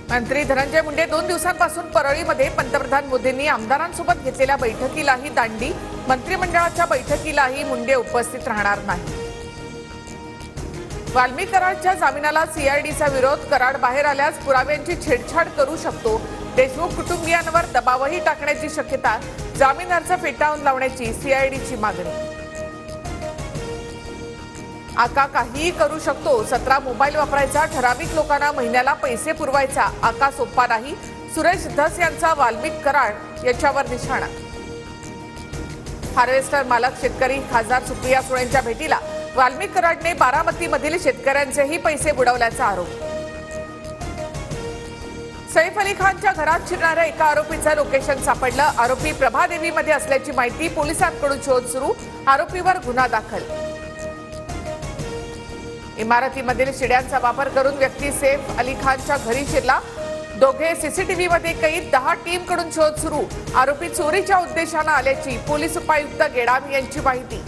मंत्री धनंजय मुंडे 2 दिवसांपासून परळीमध्ये पंतप्रधान मोदींनी आमदारांसोबत घेतलेल्या बैठकीलाही दांडी, मंत्रिमंडळाच्या बैठकीलाही मुंडे उपस्थित राहणार नाही। वाल्मिक कराडच्या जामिनाला सीआयडीचा विरोध, कराड बाहेर आल्यास पुराव्यांची छेडछाड करू शकतो, देशमुख कुटुंबियांवर दबावही टाकण्याची शक्यता, जामीन अर्ज फेटाळून लावण्याची सीआयडीची मागणी। आका काहीही करू शकतो, 17 मोबाईल वापरायचा, ठराविक लोकांना महिन्याला पैसे पुरवायचा, आका सोप्पा नाही, सुरेश धस यांचा वाल्मिक कराड याच्यावर निशाणा। हार्वेस्टर मालक शेतकरी खासदार सुप्रिया सुळेंच्या भेटीला, वाल्मिक कराडने बारामतीमधील शेतकऱ्यांचेही पैसे बुडवल्याचा आरोप। सैफ अली खानच्या घरात शिरणाऱ्या एका आरोपीचं लोकेशन सापडलं, आरोपी प्रभादेवीमध्ये असल्याची माहिती, पोलिसांकडून शोध सुरू, आरोपीवर गुन्हा दाखल। इमारतीमधील शिड्यांचा वापर करून व्यक्ती सैफ अली खानच्या घरी शिरला, दोघे सीसीटीव्हीमध्ये कैद, 10 टीमकडून शोध सुरू, आरोपी चोरीच्या उद्देशाने आल्याची पोलीस उपायुक्त गेडामी यांची माहिती।